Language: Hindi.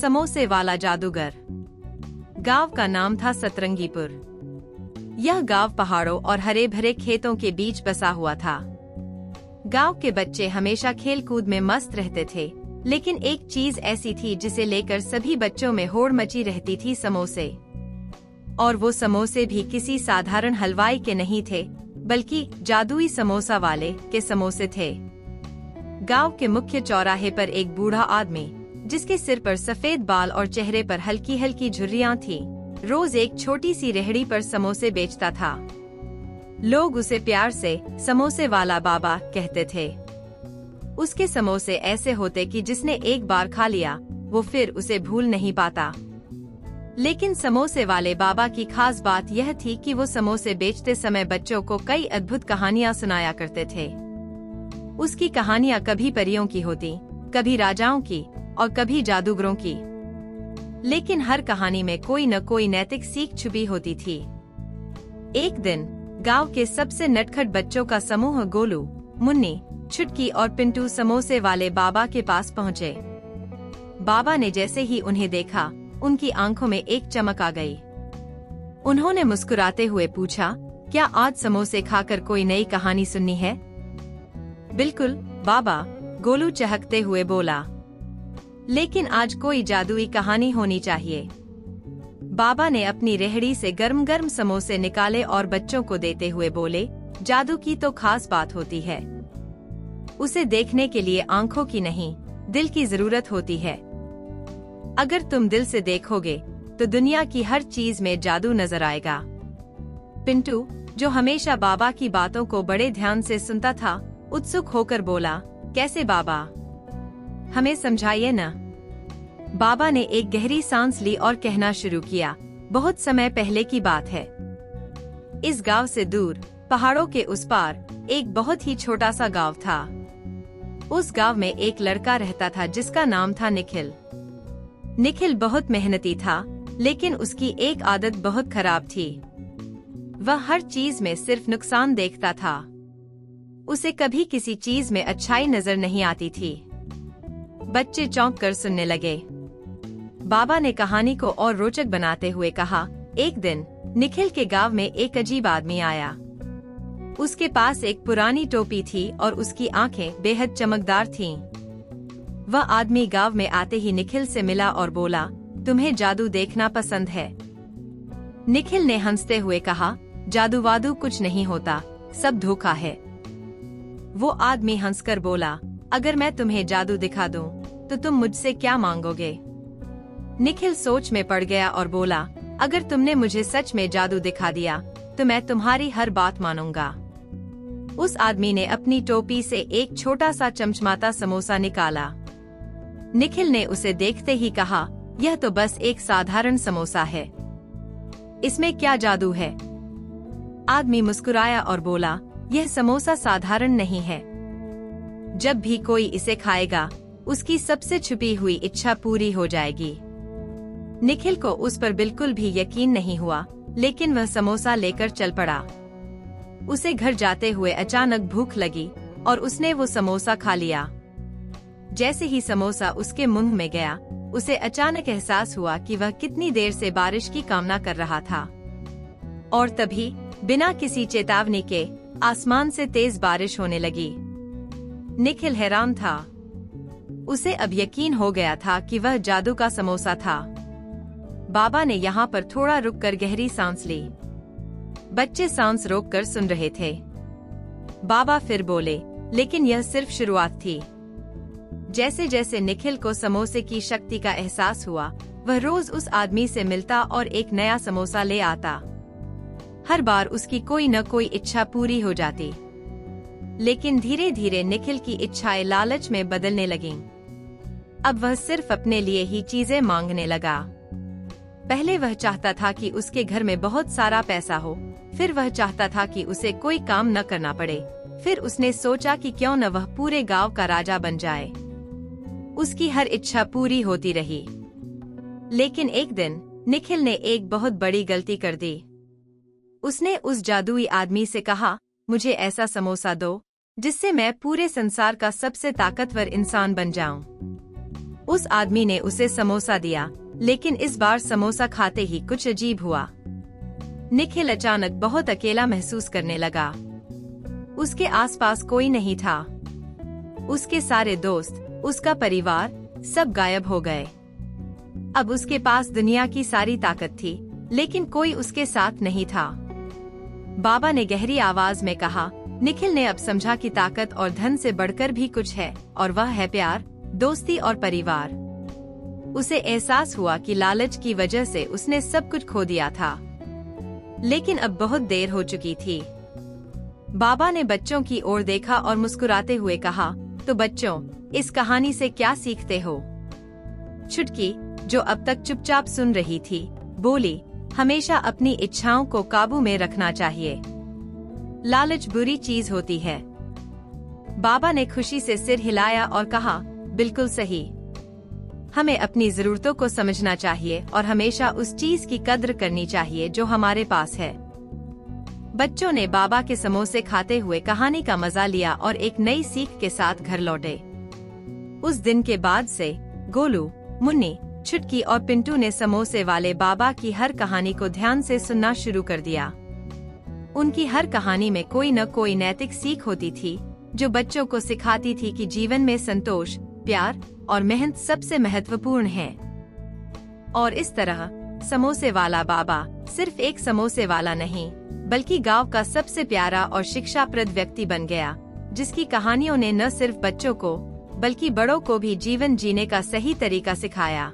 समोसे वाला जादूगर। गांव का नाम था सतरंगीपुर। यह गांव पहाड़ों और हरे भरे खेतों के बीच बसा हुआ था। गांव के बच्चे हमेशा खेल कूद में मस्त रहते थे, लेकिन एक चीज ऐसी थी जिसे लेकर सभी बच्चों में होड़ मची रहती थी, समोसे। और वो समोसे भी किसी साधारण हलवाई के नहीं थे, बल्कि जादुई समोसा वाले के समोसे थे। गांव के मुख्य चौराहे पर एक बूढ़ा आदमी, जिसके सिर पर सफेद बाल और चेहरे पर हल्की हल्की झुर्रियां थीं, रोज एक छोटी सी रेहड़ी पर समोसे बेचता था। लोग उसे प्यार से समोसे वाला बाबा कहते थे। उसके समोसे ऐसे होते कि जिसने एक बार खा लिया वो फिर उसे भूल नहीं पाता। लेकिन समोसे वाले बाबा की खास बात यह थी कि वो समोसे बेचते समय बच्चों को कई अद्भुत कहानियां सुनाया करते थे। उसकी कहानियां कभी परियों की होती, कभी राजाओं की और कभी जादूगरों की, लेकिन हर कहानी में कोई न कोई नैतिक सीख छुपी होती थी। एक दिन गांव के सबसे नटखट बच्चों का समूह गोलू, मुन्नी, छुटकी और पिंटू समोसे वाले बाबा के पास पहुँचे। बाबा ने जैसे ही उन्हें देखा, उनकी आंखों में एक चमक आ गई। उन्होंने मुस्कुराते हुए पूछा, क्या आज समोसे खाकर कोई नई कहानी सुननी है? बिल्कुल बाबा, गोलू चहकते हुए बोला। लेकिन आज कोई जादुई कहानी होनी चाहिए। बाबा ने अपनी रेहड़ी से गर्म गर्म समोसे निकाले और बच्चों को देते हुए बोले, जादू की तो खास बात होती है। उसे देखने के लिए आंखों की नहीं, दिल की जरूरत होती है। अगर तुम दिल से देखोगे तो दुनिया की हर चीज में जादू नजर आएगा। पिंटू, जो हमेशा बाबा की बातों को बड़े ध्यान से सुनता था, उत्सुक होकर बोला, कैसे बाबा? हमें समझाइए ना। बाबा ने एक गहरी सांस ली और कहना शुरू किया, बहुत समय पहले की बात है। इस गांव से दूर, पहाड़ों के उस पार, एक बहुत ही छोटा सा गांव था। उस गांव में एक लड़का रहता था जिसका नाम था निखिल। निखिल बहुत मेहनती था, लेकिन उसकी एक आदत बहुत खराब थी। वह हर चीज में सिर्फ नुकसान देखता था। उसे कभी किसी चीज में अच्छाई नजर नहीं आती थी। बच्चे चौंक कर सुनने लगे। बाबा ने कहानी को और रोचक बनाते हुए कहा, एक दिन निखिल के गांव में एक अजीब आदमी आया। उसके पास एक पुरानी टोपी थी और उसकी आंखें बेहद चमकदार थीं। वह आदमी गांव में आते ही निखिल से मिला और बोला, तुम्हें जादू देखना पसंद है? निखिल ने हंसते हुए कहा, जादू वादू कुछ नहीं होता, सब धोखा है। वो आदमी हंसकर बोला, अगर मैं तुम्हें जादू दिखा दूं, तो तुम मुझसे क्या मांगोगे? निखिल सोच में पड़ गया और बोला, अगर तुमने मुझे सच में जादू दिखा दिया तो मैं तुम्हारी हर बात मानूंगा। उस आदमी ने अपनी टोपी से एक छोटा सा चमचमाता समोसा निकाला। निखिल ने उसे देखते ही कहा, यह तो बस एक साधारण समोसा है, इसमें क्या जादू है? आदमी मुस्कुराया और बोला, यह समोसा साधारण नहीं है। जब भी कोई इसे खाएगा, उसकी सबसे छुपी हुई इच्छा पूरी हो जाएगी। निखिल को उस पर बिल्कुल भी यकीन नहीं हुआ, लेकिन वह समोसा लेकर चल पड़ा। उसे घर जाते हुए अचानक भूख लगी और उसने वो समोसा खा लिया। जैसे ही समोसा उसके मुंह में गया, उसे अचानक एहसास हुआ कि वह कितनी देर से बारिश की कामना कर रहा था। और तभी बिना किसी चेतावनी के आसमान से तेज बारिश होने लगी। निखिल हैरान था। उसे अब यकीन हो गया था कि वह जादू का समोसा था। बाबा ने यहाँ पर थोड़ा रुककर गहरी सांस ली। बच्चे सांस रोककर सुन रहे थे। बाबा फिर बोले, लेकिन यह सिर्फ शुरुआत थी। जैसे जैसे निखिल को समोसे की शक्ति का एहसास हुआ, वह रोज उस आदमी से मिलता और एक नया समोसा ले आता। हर बार उसकी कोई न कोई इच्छा पूरी हो जाती। लेकिन धीरे धीरे निखिल की इच्छाएं लालच में बदलने लगीं। अब वह सिर्फ अपने लिए ही चीजें मांगने लगा। पहले वह चाहता था कि उसके घर में बहुत सारा पैसा हो, फिर वह चाहता था कि उसे कोई काम न करना पड़े, फिर उसने सोचा कि क्यों न वह पूरे गांव का राजा बन जाए। उसकी हर इच्छा पूरी होती रही। लेकिन एक दिन निखिल ने एक बहुत बड़ी गलती कर दी। उसने उस जादुई आदमी से कहा, मुझे ऐसा समोसा दो जिससे मैं पूरे संसार का सबसे ताकतवर इंसान बन जाऊं। उस आदमी ने उसे समोसा दिया, लेकिन इस बार समोसा खाते ही कुछ अजीब हुआ। निखिल अचानक बहुत अकेला महसूस करने लगा। उसके आसपास कोई नहीं था। उसके सारे दोस्त, उसका परिवार, सब गायब हो गए। अब उसके पास दुनिया की सारी ताकत थी, लेकिन कोई उसके साथ नहीं था। बाबा ने गहरी आवाज में कहा, निखिल ने अब समझा कि ताकत और धन से बढ़कर भी कुछ है, और वह है प्यार, दोस्ती और परिवार। उसे एहसास हुआ कि लालच की वजह से उसने सब कुछ खो दिया था, लेकिन अब बहुत देर हो चुकी थी। बाबा ने बच्चों की ओर देखा और मुस्कुराते हुए कहा, तो बच्चों, इस कहानी से क्या सीखते हो? छुटकी, जो अब तक चुपचाप सुन रही थी, बोली, हमेशा अपनी इच्छाओं को काबू में रखना चाहिए। लालच बुरी चीज होती है। बाबा ने खुशी से सिर हिलाया और कहा, बिल्कुल सही। हमें अपनी जरूरतों को समझना चाहिए और हमेशा उस चीज की कद्र करनी चाहिए जो हमारे पास है। बच्चों ने बाबा के समोसे खाते हुए कहानी का मजा लिया और एक नई सीख के साथ घर लौटे। उस दिन के बाद से गोलू, मुन्नी, छुटकी और पिंटू ने समोसे वाले बाबा की हर कहानी को ध्यान से सुनना शुरू कर दिया। उनकी हर कहानी में कोई न कोई नैतिक सीख होती थी, जो बच्चों को सिखाती थी कि जीवन में संतोष, प्यार और मेहनत सबसे महत्वपूर्ण है। और इस तरह समोसे वाला बाबा सिर्फ एक समोसे वाला नहीं, बल्कि गांव का सबसे प्यारा और शिक्षाप्रद व्यक्ति बन गया, जिसकी कहानियों ने न सिर्फ बच्चों को, बल्कि बड़ों को भी जीवन जीने का सही तरीका सिखाया।